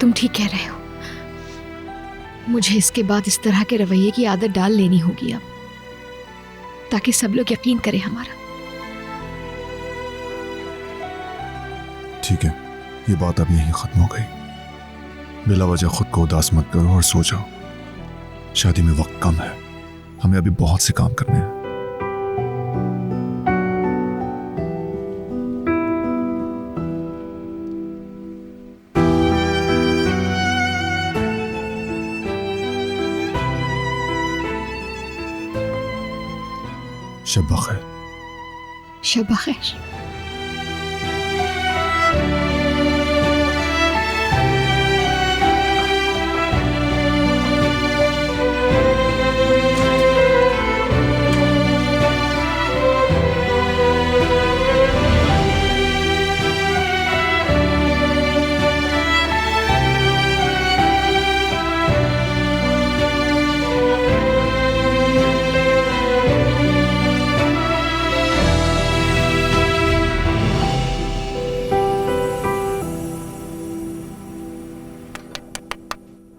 तुम ठीक कह रहे हो, मुझे इसके बाद इस तरह के रवैये की आदत डाल लेनी होगी अब, ताकि सब लोग यकीन करें हमारा। ठीक है, ये बात अब यहीं खत्म हो गई। बिला वजह खुद को उदास मत करो और सो जाओ। शादी में वक्त कम है, हमें अभी बहुत से काम करने हैं। शब बखैर। शब बखैर।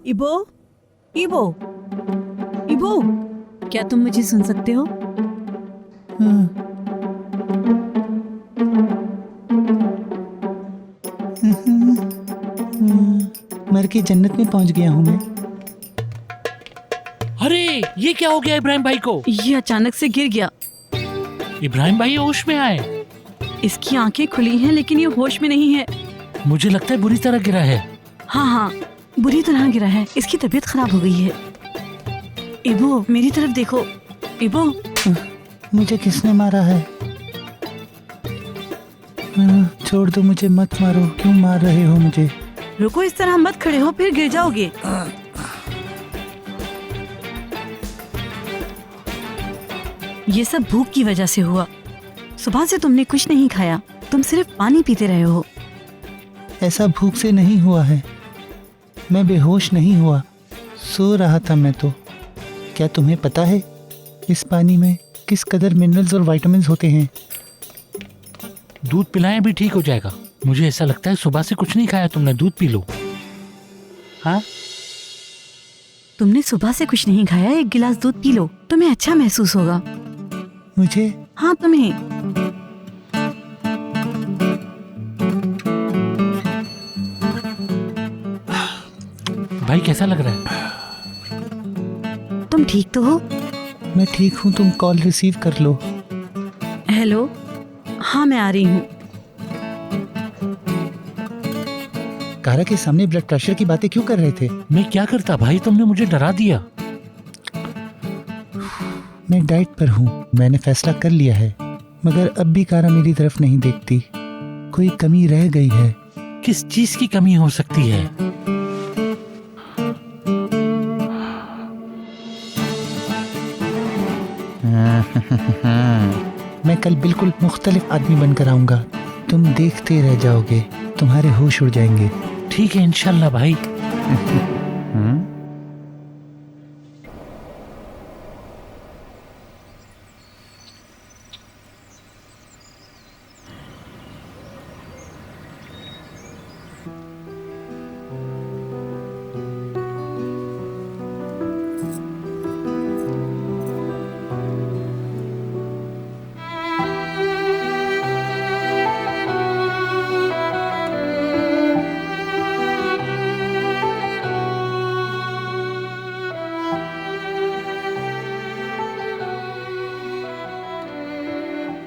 इबो, इबो, इबो, क्या तुम मुझे सुन सकते हो? मर के जन्नत में पहुंच गया हूँ मैं। अरे ये क्या हो गया इब्राहिम भाई को? ये अचानक से गिर गया। इब्राहिम भाई होश में आए। इसकी आंखें खुली हैं लेकिन ये होश में नहीं है। मुझे लगता है बुरी तरह गिरा है। हाँ हाँ, बुरी तरह गिरा है। इसकी तबीयत खराब हो गई है। इबो मेरी तरफ देखो। इबो, मुझे किसने मारा है? छोड़ दो मुझे, मत मारो। क्यों मार रहे हो मुझे? रुको, इस तरह मत खड़े हो, फिर गिर जाओगे। ये सब भूख की वजह से हुआ। सुबह से तुमने कुछ नहीं खाया, तुम सिर्फ पानी पीते रहे हो। ऐसा भूख से नहीं हुआ है, मैं बेहोश नहीं हुआ, सो रहा था मैं तो। क्या तुम्हें पता है इस पानी में किस कदर मिनरल्स और विटामिन्स होते हैं? दूध पिलाएं भी ठीक हो जाएगा। मुझे ऐसा लगता है सुबह से कुछ नहीं खाया तुमने, दूध पी लो। हाँ, तुमने सुबह से कुछ नहीं खाया, एक गिलास दूध पी लो, तुम्हें अच्छा महसूस होगा। मुझे? हाँ तुम्हें। भाई कैसा लग रहा है? तुम ठीक तो हो? मैं ठीक हूँ, तुम कॉल रिसीव कर लो। हेलो, हाँ मैं आ रही हूँ। कारा के सामने ब्लड प्रेशर की बातें क्यों कर रहे थे? मैं क्या करता भाई, तुमने मुझे डरा दिया। मैं डाइट पर हूँ, मैंने फैसला कर लिया है, मगर अब भी कारा मेरी तरफ नहीं देखती। कोई कमी रह गई है। किस चीज की कमी हो सकती है? मैं कल बिल्कुल मुख्तलिफ आदमी बनकर आऊंगा, तुम देखते रह जाओगे, तुम्हारे होश उड़ जाएंगे। ठीक है इंशाल्लाह भाई।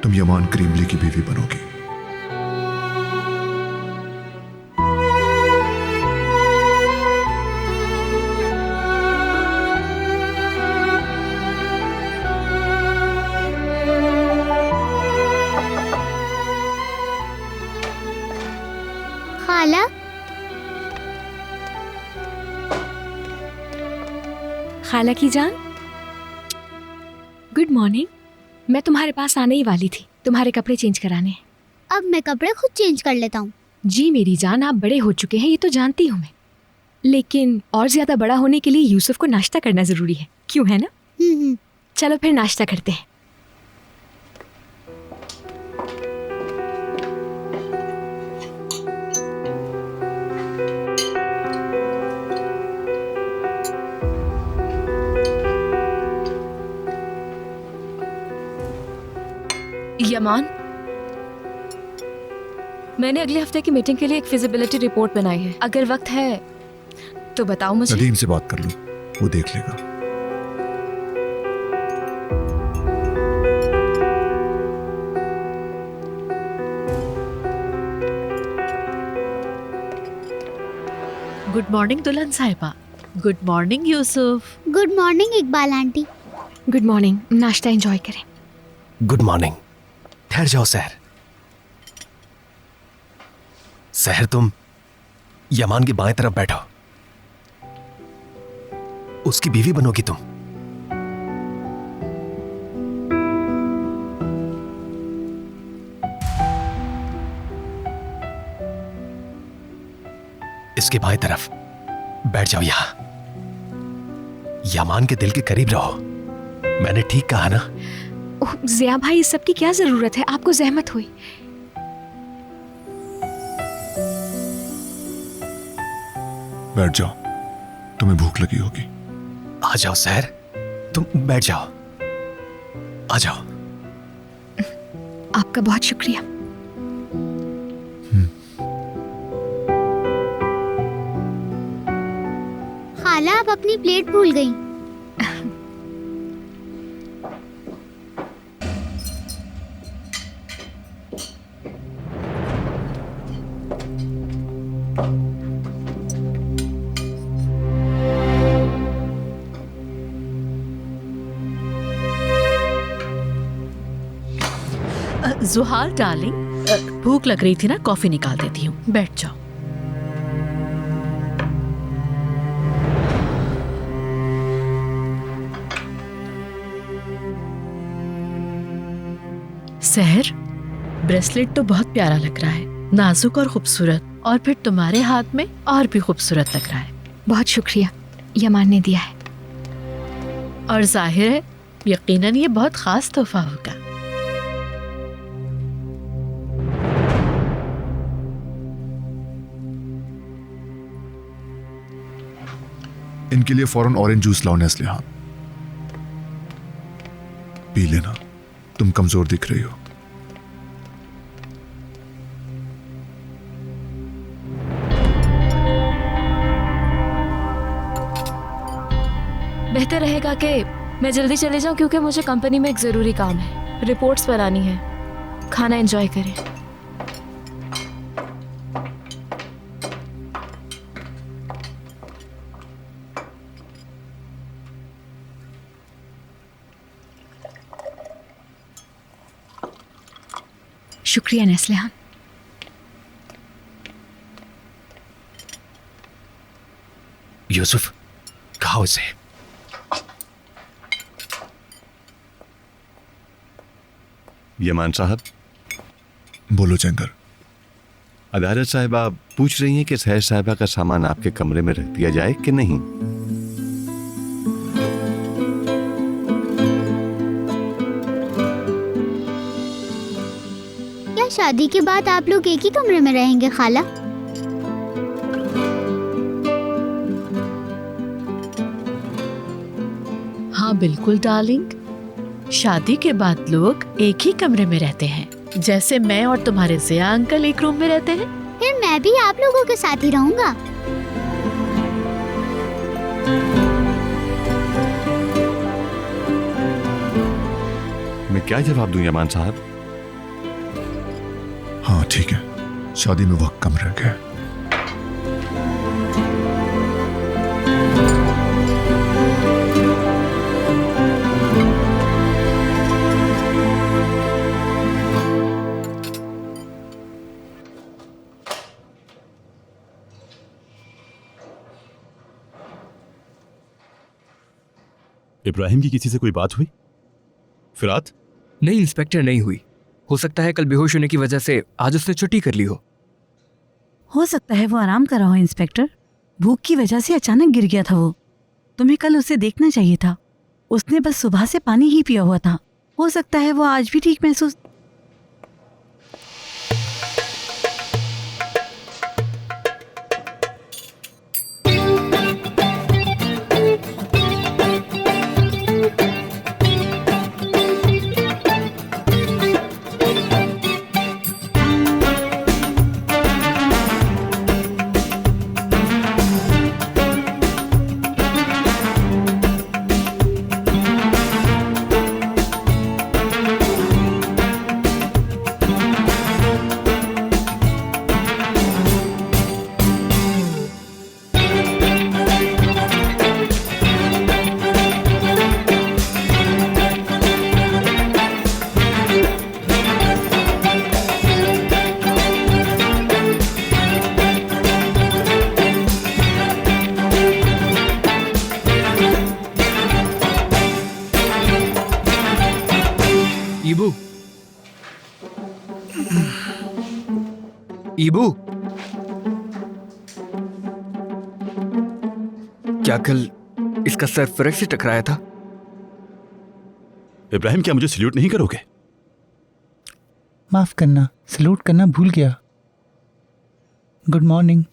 तुम यमान करीमली की बीवी बनोगी। खाला, खाला की जान, गुड मॉर्निंग। मैं तुम्हारे पास आने ही वाली थी, तुम्हारे कपड़े चेंज कराने। अब मैं कपड़े खुद चेंज कर लेता हूँ। जी मेरी जान, आप बड़े हो चुके हैं, ये तो जानती हूँ मैं, लेकिन और ज्यादा बड़ा होने के लिए यूसुफ को नाश्ता करना जरूरी है, क्यों है ना? चलो फिर नाश्ता करते हैं। यमान, मैंने अगले हफ्ते की मीटिंग के लिए एक फिजिबिलिटी रिपोर्ट बनाई है। अगर वक्त है तो बताओ मुझे। नदीम से बात कर लो, वो देख लेगा। गुड मॉर्निंग दुल्हन साहिबा। Good morning Yusuf. Good morning Iqbal aunty. Good morning, नाश्ता एंजॉय करें। Good morning. ठहर जाओ सहर। सहर, तुम यमान की बाएं तरफ बैठो। उसकी बीवी बनोगी तुम। इसके बाएं तरफ बैठ जाओ। यहां यमान के दिल के करीब रहो। मैंने ठीक कहा ना? ओह जिया भाई, इस सब की क्या जरूरत है? आपको जहमत हुई। बैठ जाओ, तुम्हें भूख लगी होगी। आ जाओ सहर, तुम बैठ जाओ। आ जाओ। आपका बहुत शुक्रिया। खाला, आप अपनी प्लेट भूल गई। जुहाल डार्लिंग, भूख लग रही थी ना, कॉफी निकाल देती हूँ, बैठ जाओ। सहर, ब्रेसलेट तो बहुत प्यारा लग रहा है, नाजुक और खूबसूरत, और फिर तुम्हारे हाथ में और भी खूबसूरत लग रहा है। बहुत शुक्रिया, यमान ने दिया है। और जाहिर है यकीनन ये बहुत खास तोहफा होगा। इनके लिए फौरन ऑरेंज जूस लाओ नेस्ले। पी लेना, तुम कमजोर दिख रही हो। बेहतर रहेगा कि मैं जल्दी चले जाऊं, क्योंकि मुझे कंपनी में एक जरूरी काम है, रिपोर्ट्स बनानी है। खाना एंजॉय करें। शुक्रिया नेस्लेहान। यूसुफ, खाओ इसे। यमान साहब। बोलो जंगर। अदालत साहिबा पूछ रही हैं कि सहर साहिबा का सामान आपके कमरे में रख दिया जाए कि नहीं। क्या शादी के बाद आप लोग एक ही कमरे में रहेंगे खाला? हाँ बिल्कुल डार्लिंग, शादी के बाद लोग एक ही कमरे में रहते हैं, जैसे मैं और तुम्हारे जिया अंकल एक रूम में रहते हैं। फिर मैं भी आप लोगों के साथ ही रहूंगा। मैं क्या जवाब दूं यमान साहब? हाँ ठीक है, शादी में वक्त कम रह गया। इब्राहिम की किसी से कोई बात हुई? फिरात? नहीं इंस्पेक्टर, नहीं हुई। हो सकता है कल बेहोश होने की वजह से आज उसने छुट्टी कर ली हो सकता है वो आराम कर रहा हो इंस्पेक्टर। भूख की वजह से अचानक गिर गया था वो। तुम्हें कल उसे देखना चाहिए था। उसने बस सुबह से पानी ही पिया हुआ था। हो सकता है वो आज भी ठीक महसूस। ईबू, ईबू, क्या कल इसका सर फर्श से टकराया था? इब्राहिम, क्या मुझे सल्यूट नहीं करोगे? माफ करना, सल्यूट करना भूल गया। Good morning.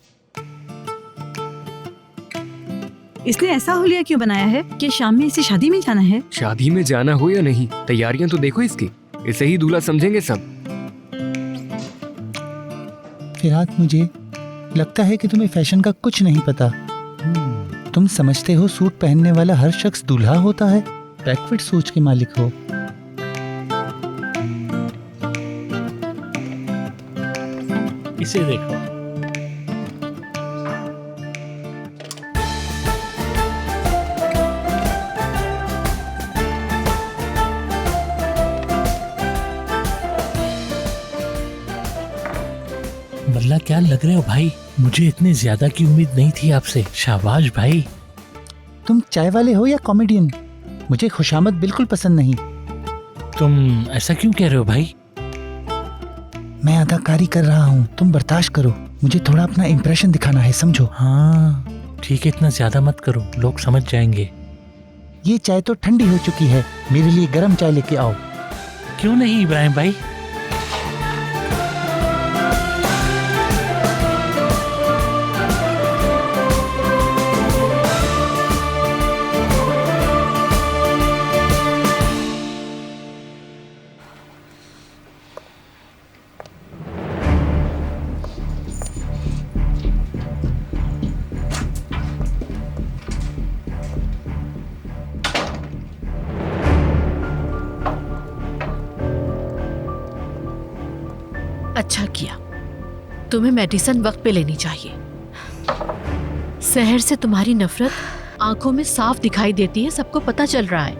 इसने ऐसा हुलिया क्यों बनाया है कि शाम में इसे शादी में जाना है? शादी में जाना हो या नहीं, तैयारियां तो देखो इसकी। इसे ही दूल्हा समझेंगे सब। फिरात, मुझे लगता है कि तुम्हें फैशन का कुछ नहीं पता। तुम समझते हो सूट पहनने वाला हर शख्स दूल्हा होता है? बैकवर्ड सोच के मालिक हो। इसे देखो। बल्ला, क्या लग रहे हो भाई? मुझे इतने ज्यादा की उम्मीद नहीं थी आपसे। शाबाश भाई। तुम चाय वाले हो या कॉमेडियन? मुझे खुशामद बिल्कुल पसंद नहीं। तुम ऐसा क्यों कह रहे हो भाई? मैं अदाकारी कर रहा हूँ, तुम बर्दाश्त करो। मुझे थोड़ा अपना इंप्रेशन दिखाना है, समझो। हाँ ठीक है, इतना ज्यादा मत करो, लोग समझ जाएंगे। ये चाय तो ठंडी हो चुकी है, मेरे लिए गर्म चाय लेके आओ। क्यों नहीं इब्राहिम भाई? अच्छा किया। तुम्हें मेडिसिन वक्त पे लेनी चाहिए। शहर से तुम्हारी नफरत आंखों में साफ दिखाई देती है, सबको पता चल रहा है।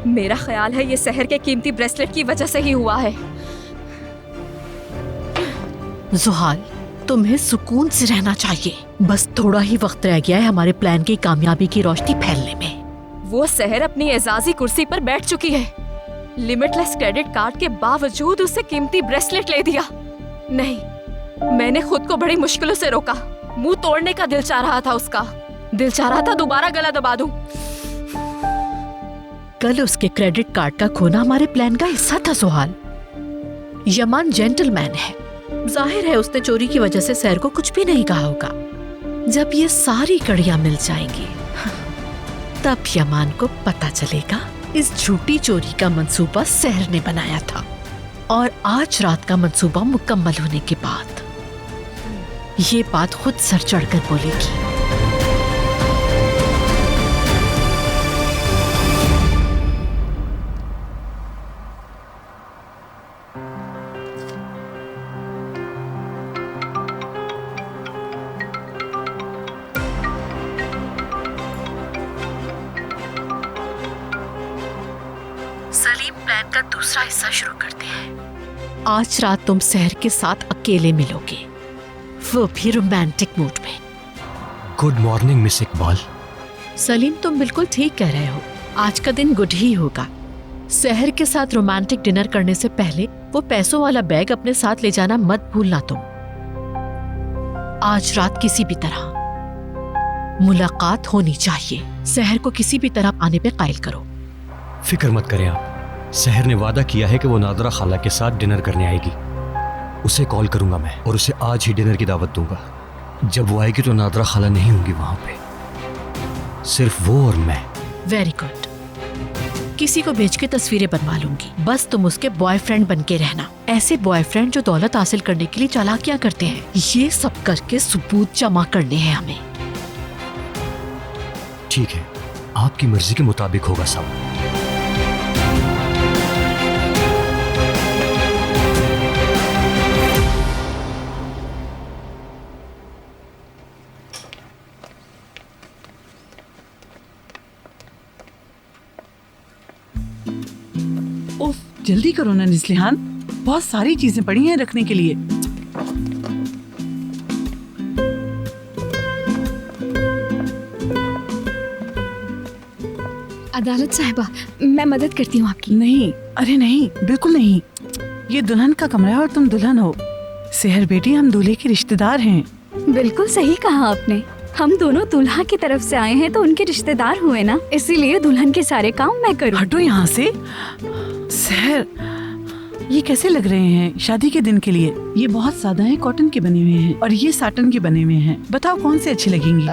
मेरा ख्याल है ये शहर के कीमती ब्रेसलेट की वजह से ही हुआ है। जुहाल, तुम्हें सुकून से रहना चाहिए। बस थोड़ा ही वक्त रह गया है हमारे प्लान की कामयाबी की रोशनी फैलने में। वो शहर अपनी एजाजी कुर्सी पर बैठ चुकी है। लिमिटलेस क्रेडिट कार्ड के बावजूद उससे कीमती ब्रेसलेट ले दिया। नहीं, मैंने खुद को बड़ी मुश्किलों से रोका। मुंह तोड़ने का दिल चाह रहा था उसका। दिल चाह रहा था दोबारा गला दबा दूं। कल उसके क्रेडिट कार्ड का खोना हमारे प्लान का हिस्सा था सुहाल। यमान जेंटलमैन है। जाहिर है उसने चोरी की वजह से शहर को कुछ भी नहीं कहा होगा। जब ये सारी कड़ियां मिल जाएंगी तब यमान को पता चलेगा इस झूठी चोरी का मंसूबा शहर ने बनाया था। और आज रात का मंसूबा मुकम्मल होने के बाद ये बात खुद सर चढ़कर बोलेगी। सलीम, प्लान का दूसरा हिस्सा शुरू करते हैं। आज रात तुम शहर के साथ अकेले मिलोगे, वो भी रोमांटिक मूड में। Good morning miss Iqbal. Salim, तुम बिल्कुल ठीक कह रहे हो। आज का दिन गुड ही होगा। सहर के साथ रोमांटिक डिनर करने से पहले वो पैसों वाला बैग अपने साथ ले जाना मत भूलना तुम। आज रात किसी भी तरह मुलाकात होनी चाहिए। सहर को किसी भी तरह आने पे कायल करो। फिक्र मत करें आप, सहर ने वादा किया है कि वो नादरा खाला के साथ डिनर करने आएगी। उसे कॉल करूंगा मैं और उसे आज ही डिनर की दावत दूंगा। जब वो आएगी तो नादरा खाला नहीं होंगी वहां पे, सिर्फ वो और मैं। Very good. किसी को भेज के तस्वीरें बनवा लूंगी, बस तुम उसके बॉयफ्रेंड बन के रहना। ऐसे बॉयफ्रेंड जो दौलत हासिल करने के लिए चालाकियां करते हैं, ये सब करके सबूत जमा करने हैं हमें। ठीक है, आपकी मर्जी के मुताबिक होगा सब। उफ, जल्दी करो ना निस्लिहान, बहुत सारी चीजें पड़ी हैं रखने के लिए। अदालत साहिबा, मैं मदद करती हूँ आपकी। नहीं, अरे नहीं, बिल्कुल नहीं। ये दुल्हन का कमरा है और तुम दुल्हन हो। सहर बेटी, हम दूल्हे के रिश्तेदार हैं। बिल्कुल सही कहा आपने। हम दोनों दूल्हा की तरफ से आए हैं तो उनके रिश्तेदार हुए ना, इसीलिए दुल्हन के सारे काम मैं करूँ। हटो यहाँ से। सहर, ये कैसे लग रहे हैं शादी के दिन के लिए? ये बहुत सादा हैं, कॉटन के बने हुए हैं और ये साटन के बने हुए हैं। बताओ कौन से अच्छे लगेंगे?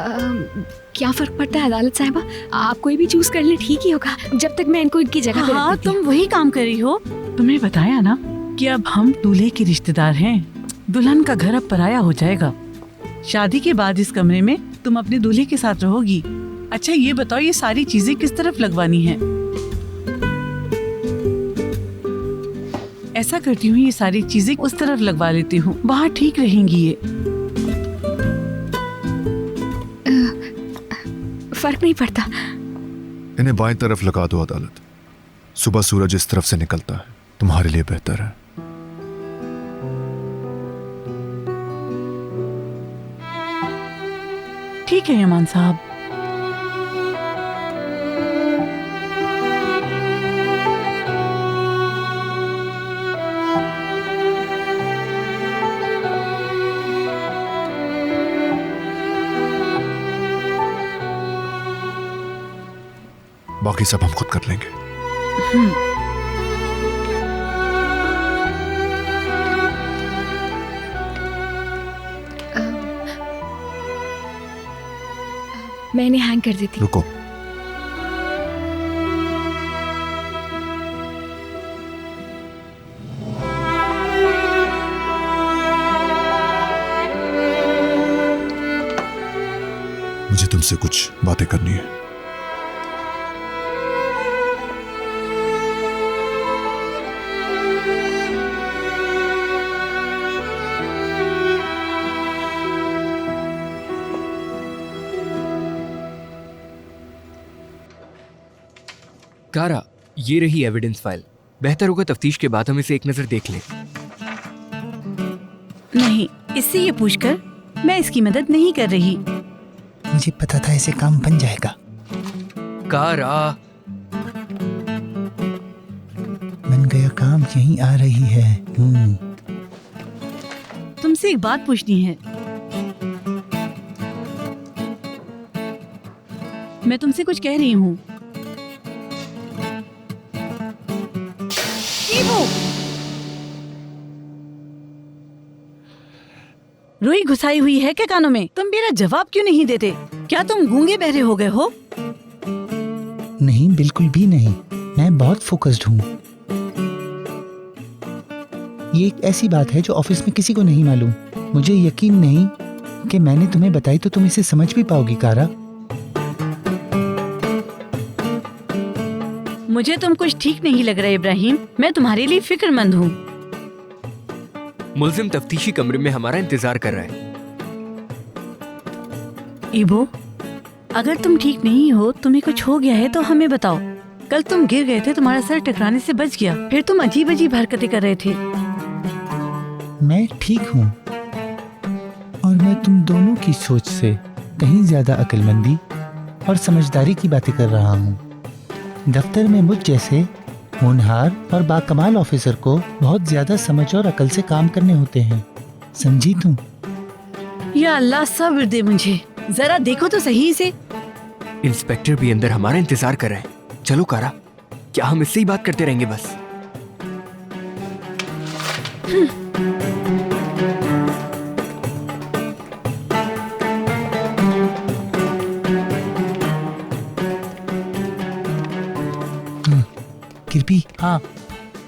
क्या फर्क पड़ता है अदालत साहिबा, आप कोई भी चूज कर ले, ठीक ही होगा, जब तक मैं इनको इनकी जगह पे हाँ, रख देती हूँ। तुम वही काम कर रही हो। तुम्हें बताया ना कि अब हम दूल्हे के रिश्तेदार हैं। दुल्हन का घर अब पराया हो जाएगा। शादी के बाद इस कमरे में तुम अपने दूल्हे के साथ रहोगी। अच्छा ये बताओ, ये सारी चीजें किस तरफ लगवानी है? ऐसा करती हूँ, ये सारी चीजें उस तरफ लगवा लेती हूँ, वहाँ ठीक रहेंगी ये। फर्क नहीं पड़ता। इन्हें बाएं तरफ लगा दो अदालत। सुबह सूरज इस तरफ से निकलता है, तुम्हारे लिए बेहतर है। ठीक है यमान साहब। बाकी सब हम खुद कर लेंगे। मैं इन्हें हैंग कर देती हूँ। रुको, मुझे तुमसे कुछ बातें करनी है। कारा, ये रही एविडेंस फाइल। बेहतर होगा तफ्तीश के बाद हम इसे एक नजर देख लें। नहीं, इससे ये पूछकर मैं इसकी मदद नहीं कर रही। मुझे पता था ऐसे काम बन जाएगा। कारा, बन गया काम, यहीं आ रही है। तुमसे एक बात पूछनी है। मैं तुमसे कुछ कह रही हूँ। रुई घुसाई हुई है क्या कानों में? तुम मेरा जवाब क्यों नहीं देते? क्या तुम गूंगे बहरे हो गए हो? नहीं, बिल्कुल भी नहीं। मैं बहुत फोकस्ड हूँ। ये एक ऐसी बात है जो ऑफिस में किसी को नहीं मालूम। मुझे यकीन नहीं कि मैंने तुम्हें बताई तो तुम इसे समझ भी पाओगी कारा। मुझे तुम कुछ ठीक नहीं लग रहा इब्राहिम। मैं तुम्हारे लिए फिक्रमंद हूँ। मुल्जिम तफ्तीशी कमरे में हमारा इंतजार कर रहा है। इबो, अगर तुम ठीक नहीं हो, तुम्हें कुछ हो गया है तो हमें बताओ। कल तुम गिर गए थे, तुम्हारा सर टकराने से बच गया, फिर तुम अजीब अजीब हरकतें कर रहे थे। मैं ठीक हूँ और मैं तुम दोनों की सोच से कहीं ज्यादा अक्लमंदी और समझदारी की बातें कर रहा हूँ। दफ्तर में मुझ जैसे होनहार और बाकमाल ऑफिसर को बहुत ज्यादा समझ और अकल से काम करने होते हैं, समझी तुम? या अल्लाह सब्र दे मुझे, जरा देखो तो सही इसे। इंस्पेक्टर भी अंदर हमारा इंतजार कर रहे हैं। चलो कारा, क्या हम इससे ही बात करते रहेंगे बस? कृपी, हाँ,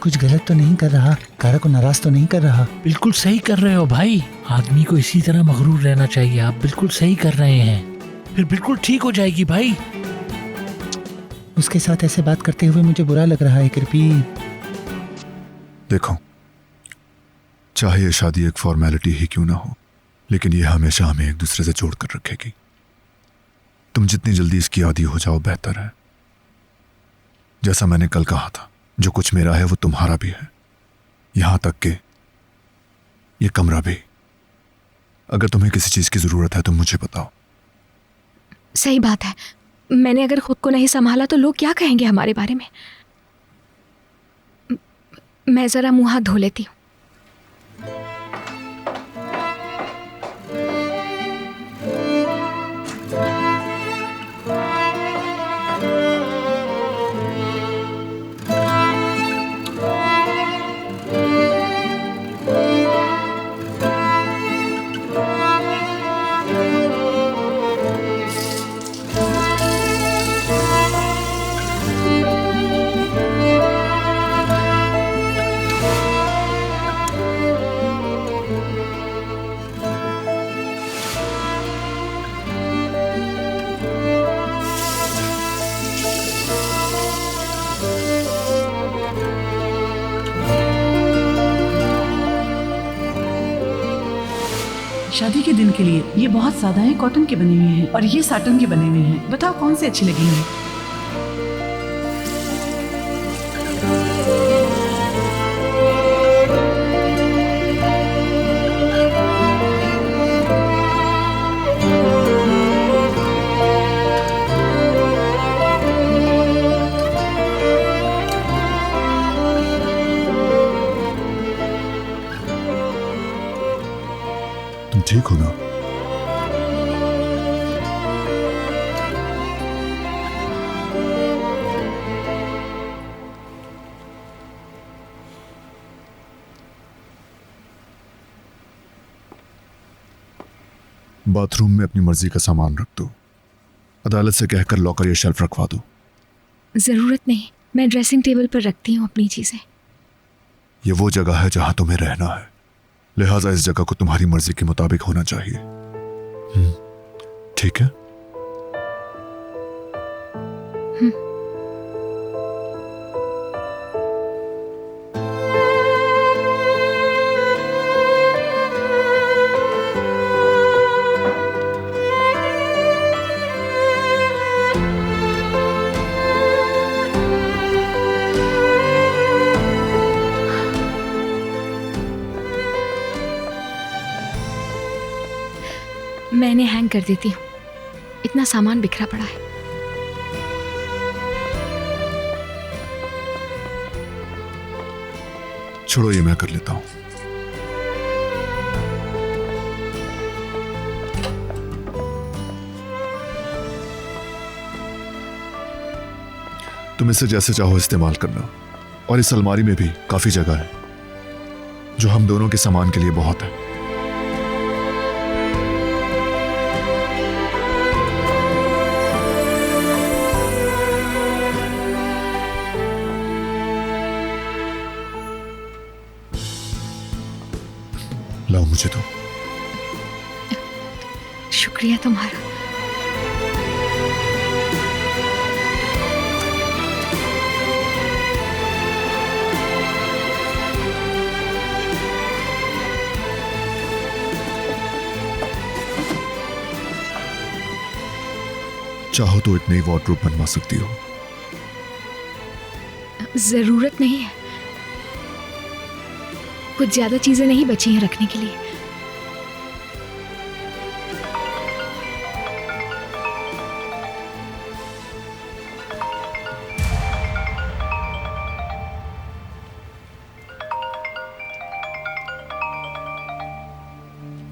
कुछ गलत तो नहीं कर रहा? कारा को नाराज तो नहीं कर रहा? बिल्कुल सही कर रहे हो भाई, आदमी को इसी तरह मगरूर रहना चाहिए। आप बिल्कुल सही कर रहे हैं, फिर बिल्कुल ठीक हो जाएगी भाई। उसके साथ ऐसे बात करते हुए मुझे बुरा लग रहा है कृपी। देखो, चाहे ये शादी एक फॉर्मेलिटी ही क्यों ना हो, लेकिन ये हमेशा हमें एक दूसरे से जोड़ कर रखेगी। तुम जितनी जल्दी इसकी आदी हो जाओ बेहतर है। जैसा मैंने कल कहा था, जो कुछ मेरा है वो तुम्हारा भी है, यहां तक कि ये कमरा भी। अगर तुम्हें किसी चीज की जरूरत है तो मुझे बताओ। सही बात है, मैंने अगर खुद को नहीं संभाला तो लोग क्या कहेंगे हमारे बारे में। मैं जरा मुंह हाथ धो लेती हूँ। शादी के दिन के लिए ये बहुत सादा है, कॉटन के बने हुए हैं और ये साटन के बने हुए हैं। बताओ कौन से अच्छी लगेंगे? तुम ठीक हो ना? बाथरूम में अपनी मर्जी का सामान रख दो। अदालत से कहकर लॉकर या शेल्फ रखवा दो। जरूरत नहीं, मैं ड्रेसिंग टेबल पर रखती हूँ अपनी चीजें। ये वो जगह है जहां तुम्हें रहना है, लिहाजा इस जगह को तुम्हारी मर्जी के मुताबिक होना चाहिए। ठीक है? मैंने हैंग कर देती हूँ, इतना सामान बिखरा पड़ा है। छोड़ो, ये मैं कर लेता हूं। तुम इसे जैसे चाहो इस्तेमाल करना, और इस अलमारी में भी काफी जगह है, जो हम दोनों के सामान के लिए बहुत है। लाओ मुझे तो। शुक्रिया तुम्हारा। चाहो तो एक नई वार्डरोब बनवा सकती हो। जरूरत नहीं है, कुछ ज्यादा चीजें नहीं बची हैं रखने के लिए।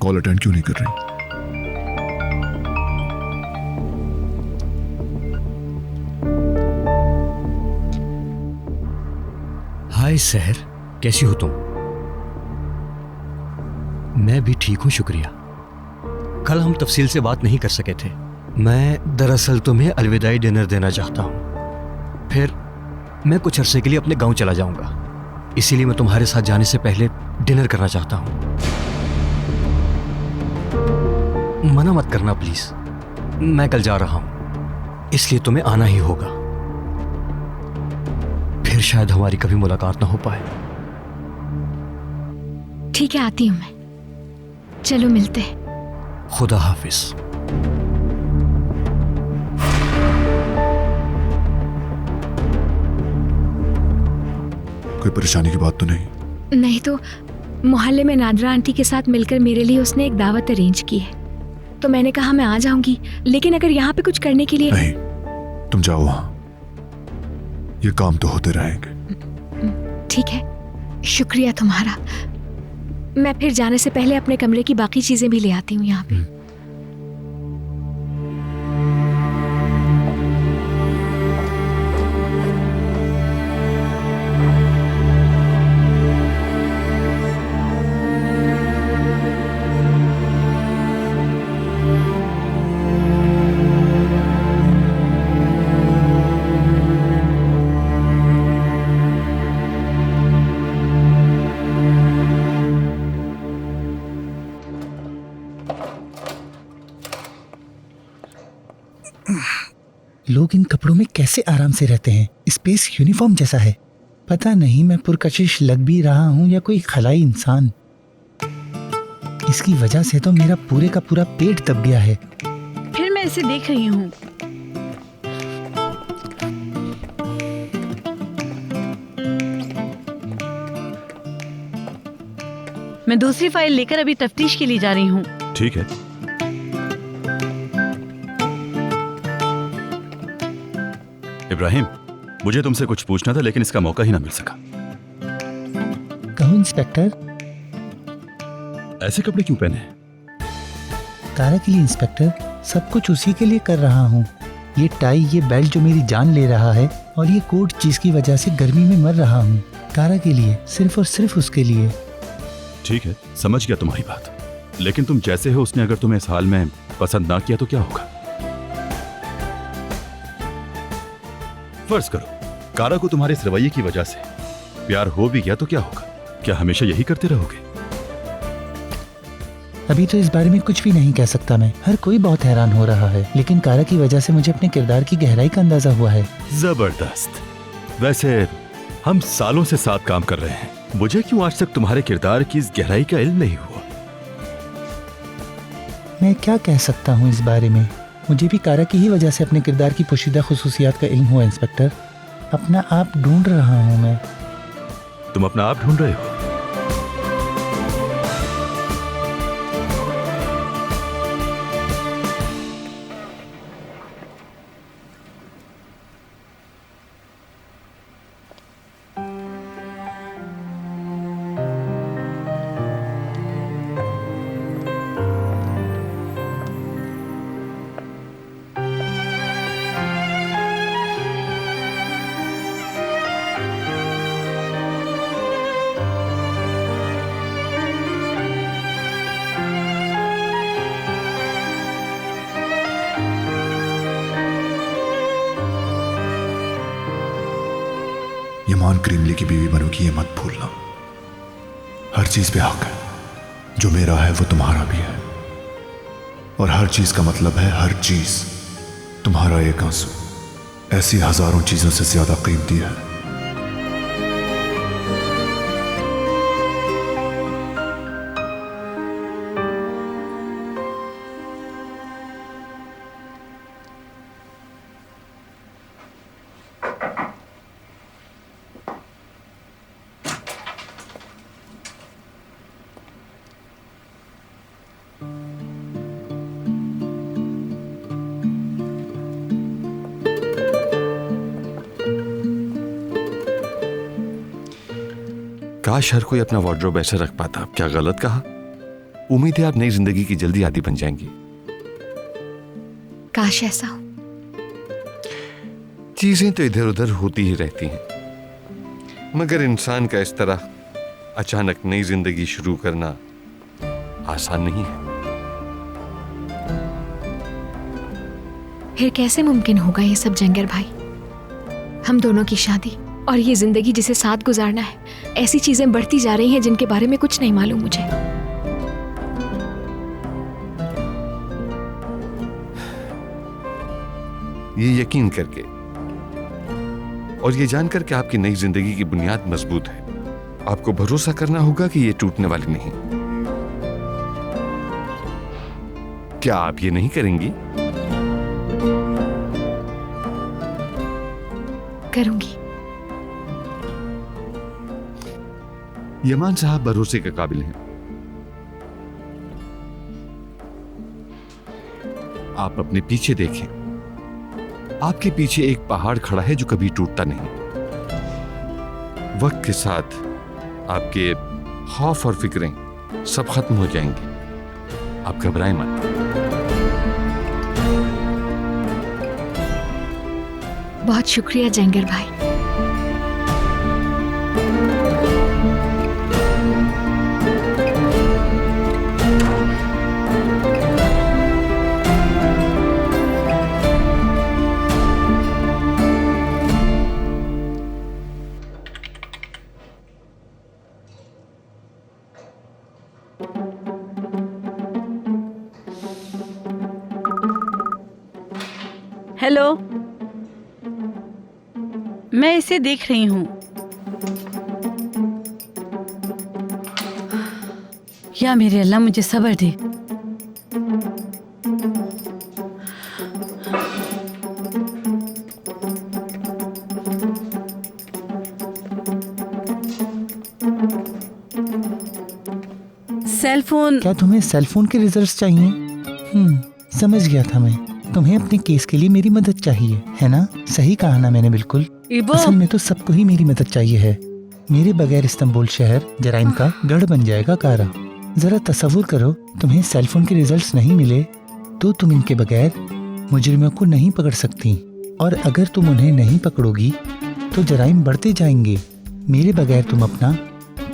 कॉल अटेंड क्यों नहीं कर रही? हाय सहर, कैसी हो तुम? मैं भी ठीक हूं, शुक्रिया। कल हम तफसील से बात नहीं कर सके थे। मैं दरअसल तुम्हें अलविदाई डिनर देना चाहता हूं। फिर मैं कुछ अरसे के लिए अपने गांव चला जाऊंगा, इसीलिए मैं तुम्हारे साथ जाने से पहले डिनर करना चाहता हूं। मना मत करना प्लीज। मैं कल जा रहा हूं, इसलिए तुम्हें आना ही होगा। फिर शायद हमारी कभी मुलाकात ना हो पाए। ठीक है, आती हूं मैं। चलो मिलते हैं। खुदा हाफिज। कोई परेशानी की बात तो नहीं? नहीं तो मोहल्ले में नादरा आंटी के साथ मिलकर मेरे लिए उसने एक दावत अरेंज की है, तो मैंने कहा मैं आ जाऊंगी, लेकिन अगर यहाँ पे कुछ करने के लिए नहीं, तुम जाओ वहां, ये काम तो होते रहेंगे। ठीक है, शुक्रिया तुम्हारा। मैं फिर जाने से पहले अपने कमरे की बाकी चीजें भी ले आती हूँ यहाँ पे। लोग इन कपड़ों में कैसे आराम से रहते हैं? स्पेस यूनिफॉर्म जैसा है। पता नहीं मैं पुरकशिश लग भी रहा हूँ या कोई खलाई इंसान। इसकी वजह से तो मेरा पूरे का पूरा पेट दब गया है। फिर मैं इसे देख रही हूँ। मैं दूसरी फाइल लेकर अभी तफ्तीश के लिए जा रही हूँ। ठीक है। इब्राहिम, मुझे तुमसे कुछ पूछना था, लेकिन इसका मौका ही ना मिल सका। कहो इंस्पेक्टर। ऐसे कपड़े क्यों पहने हैं? तारा के लिए इंस्पेक्टर, सब कुछ उसी के लिए कर रहा हूँ। ये टाई, ये बेल्ट जो मेरी जान ले रहा है, और ये कोट जिसकी वजह से गर्मी में मर रहा हूँ, तारा के लिए, सिर्फ और सिर्फ उसके लिए। ठीक है, समझ गया तुम्हारी बात, लेकिन तुम जैसे हो, उसने अगर तुम्हें इस हाल में पसंद ना किया तो क्या होगा? फर्ज करो कारा को तुम्हारे इस रवैये की वजह से प्यार हो भी गया तो क्या होगा? क्या हमेशा यही करते रहोगे? अभी तो इस बारे में कुछ भी नहीं कह सकता मैं। हर कोई बहुत हैरान हो रहा है, लेकिन कारा की वजह से मुझे अपने किरदार की गहराई का अंदाजा हुआ है। जबरदस्त। वैसे हम सालों से साथ काम कर रहे हैं, मुझे क्यों आज तक तुम्हारे किरदार की इस गहराई का इल्म नहीं हुआ? मैं क्या कह सकता हूँ इस बारे में? मुझे भी कारा की ही वजह से अपने किरदार की पोशीदा खुसूसियात का इल्म हुआ इंस्पेक्टर। अपना आप ढूंढ रहा हूँ मैं। तुम अपना आप ढूंढ रहे हो? यमान क्रीमली की बीवी बनोगी, ये मत भूलना। हर चीज पे हक है, जो मेरा है वो तुम्हारा भी है, और हर चीज का मतलब है हर चीज। तुम्हारा एक आंसू ऐसी हजारों चीजों से ज्यादा कीमती है। काश हर कोई अपना वार्डरोब ऐसे रख पाता। क्या गलत कहा? उम्मीद है आप नई जिंदगी की जल्दी आदी बन जाएंगी। काश ऐसा हो। चीजें तो इधर उधर होती ही रहती हैं, मगर इंसान का इस तरह अचानक नई जिंदगी शुरू करना आसान नहीं है। फिर कैसे मुमकिन होगा ये सब जंगर भाई? हम दोनों की शादी और ये जिंदगी जिसे साथ गुजारना है, ऐसी चीजें बढ़ती जा रही हैं जिनके बारे में कुछ नहीं मालूम मुझे। ये यकीन करके और ये जानकर कि आपकी नई जिंदगी की बुनियाद मजबूत है, आपको भरोसा करना होगा कि ये टूटने वाली नहीं। क्या आप ये नहीं करेंगी? करूंगी। यमान साहब भरोसे के काबिल हैं। आप अपने पीछे देखें, आपके पीछे एक पहाड़ खड़ा है जो कभी टूटता नहीं। वक्त के साथ आपके खौफ और फिक्रें सब खत्म हो जाएंगी। आप घबराएं मत। बहुत शुक्रिया जंगर भाई। हेलो, मैं इसे देख रही हूँ। या मेरे अल्लाह मुझे सब्र दे। Cell phone. क्या तुम्हें सेल फोन के रिजल्ट्स चाहिए? समझ गया था मैं। तुम्हें अपने केस के लिए मेरी मदद चाहिए, है ना? सही कहा ना मैंने? बिल्कुल। असल में तो सबको ही मेरी मदद चाहिए है। मेरे बगैर इस्तांबुल शहर जराइम का गढ़ बन जाएगा कारा। जरा तसव्वुर करो, तुम्हें सेल फोन के रिजल्ट्स नहीं मिले तो तुम इनके बगैर मुजरिमों को नहीं पकड़ सकती, और अगर तुम उन्हें नहीं पकड़ोगी तो जराइम बढ़ते जाएंगे। मेरे बगैर तुम अपना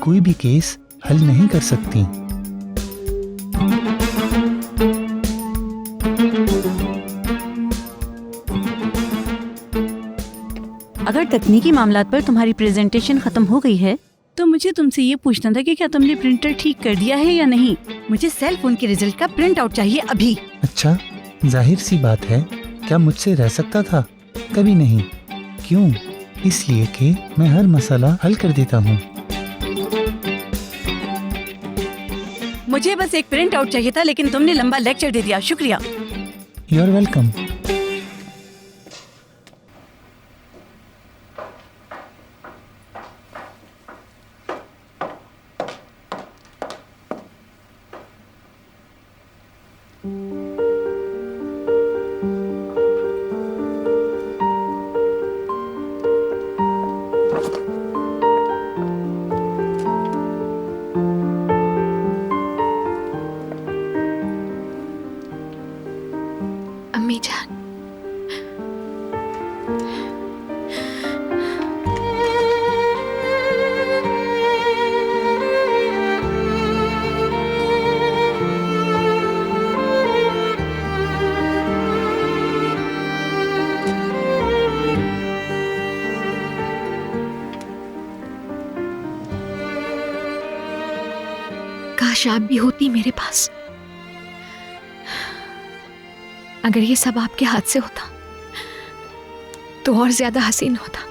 कोई भी केस हल नहीं कर सकती। अगर तकनीकी मामलात पर तुम्हारी प्रेजेंटेशन खत्म हो गई है तो मुझे तुमसे ये पूछना था कि क्या तुमने प्रिंटर ठीक कर दिया है या नहीं। मुझे सेल फोन के रिजल्ट का प्रिंट आउट चाहिए अभी। अच्छा, जाहिर सी बात है, क्या मुझसे रह सकता था? कभी नहीं। क्यों? इसलिए कि मैं हर मसला हल कर देता हूँ। मुझे बस एक प्रिंट आउट चाहिए था, लेकिन तुमने लंबा लेक्चर दे दिया। शुक्रिया। You are welcome. अम्मी जान, काश आप भी होती मेरे पास। अगर ये सब आपके हाथ से होता तो और ज्यादा हसीन होता।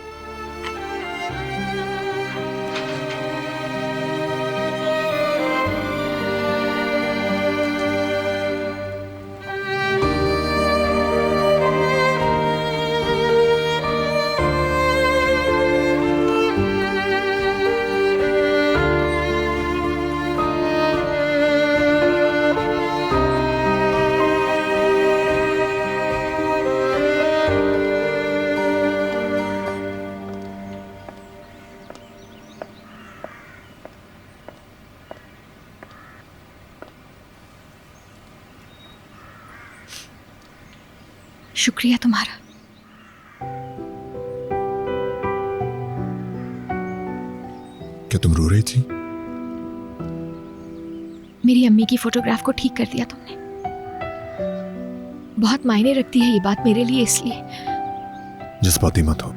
शुक्रिया तुम्हारा। क्या तुम रो रही थी? मेरी अम्मी की फोटोग्राफ को ठीक कर दिया तुमने। बहुत मायने रखती है ये बात मेरे लिए, इसलिए। जज्बाती मत हो।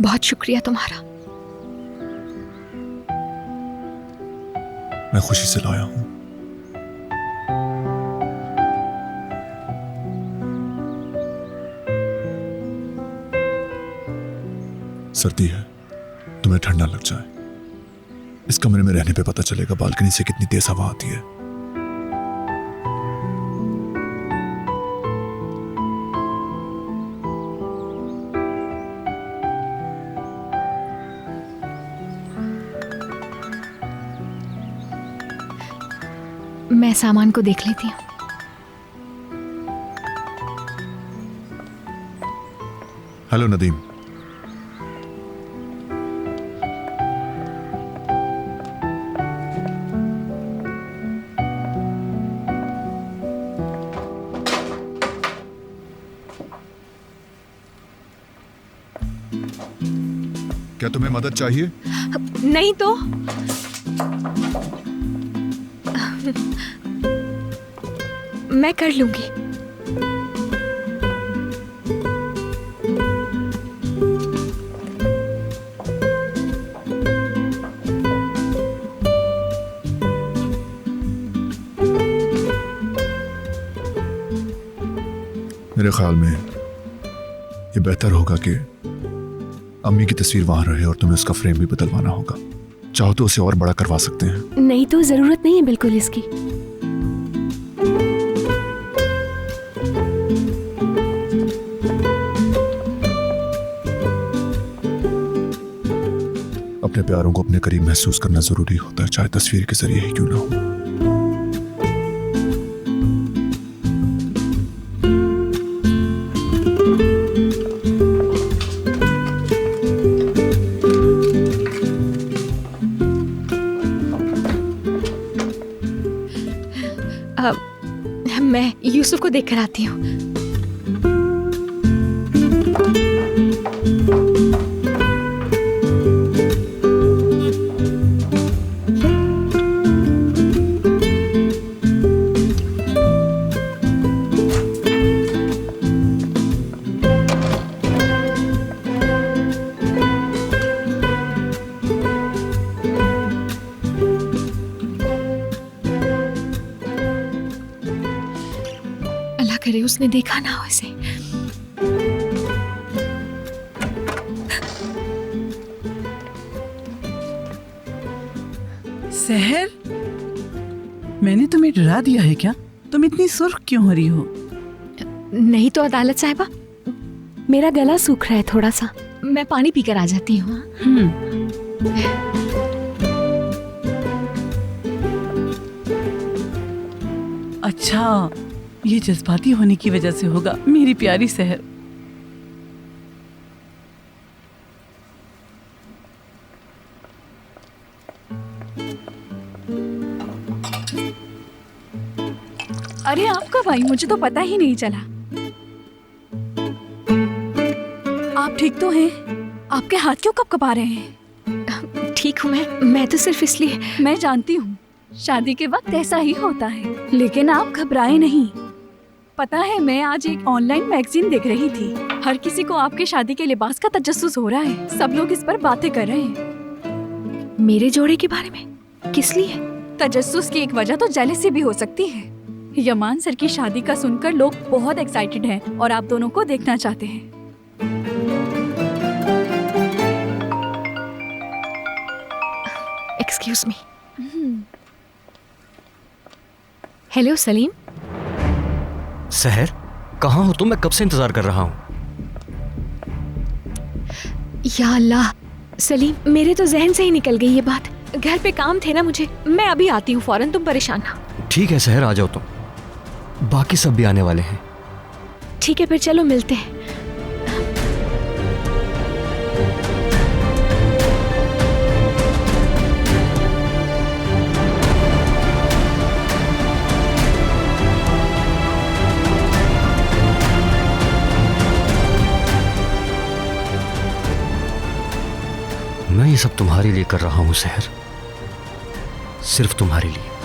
बहुत शुक्रिया तुम्हारा। मैं खुशी से लाया हूं। सर्दी है, तुम्हें ठंडा लग जाए। इस कमरे में रहने पे पता चलेगा बालकनी से कितनी तेज हवा आती है। मैं सामान को देख लेती हूँ। हेलो नदीम। क्या तुम्हें मदद चाहिए? नहीं तो। मैं कर लूंगी। मेरे ख्याल में ये बेहतर होगा कि अम्मी की तस्वीर वहां रहे और तुम्हें उसका फ्रेम भी बदलवाना होगा। चाहो तो उसे और बड़ा करवा सकते हैं। नहीं तो जरूरत नहीं है बिल्कुल इसकी। अपने प्यारों को अपने करीब महसूस करना जरूरी होता है, चाहे तस्वीर के जरिए ही क्यों ना हो। मैं यूसुफ को देखकर आती हूँ। करे उसने देखा ना हो इसे। सहर, मैंने तुम्हें डरा दिया है क्या? तुम इतनी सुर्ख क्यों हो रही हो? नहीं तो अदालत साहिबा, मेरा गला सूख रहा है थोड़ा सा। मैं पानी पीकर आ जाती हूँ। अच्छा, ये जज्बाती होने की वजह से होगा मेरी प्यारी सहर। अरे आप कब आई? मुझे तो पता ही नहीं चला। आप ठीक तो हैं? आपके हाथ क्यों कपकपा रहे हैं? ठीक हूँ मैं तो सिर्फ इसलिए। मैं जानती हूँ शादी के वक्त ऐसा ही होता है, लेकिन आप घबराए नहीं। पता है, मैं आज एक ऑनलाइन मैगजीन देख रही थी। हर किसी को आपके शादी के लिबास का तजस्सुस हो रहा है। सब लोग इस पर बातें कर रहे हैं। मेरे जोड़े के बारे में? किस लिए? तजस्सुस की एक वजह तो जेलसी भी हो सकती है। यमान सर की शादी का सुनकर लोग बहुत एक्साइटेड हैं और आप दोनों को देखना चाहते हैं। Excuse me. हेलो सलीम। सहर, कहाँ हो तुम? मैं कब से इंतजार कर रहा हूँ। या अल्लाह सलीम, मेरे तो जहन से ही निकल गई ये बात। घर पे काम थे ना मुझे। मैं अभी आती हूँ फौरन, तुम परेशान ना। ठीक है सहर, आ जाओ तुम। बाकी सब भी आने वाले हैं। ठीक है फिर चलो मिलते हैं। मैं ये सब तुम्हारे लिए कर रहा हूं सहर, सिर्फ तुम्हारे लिए।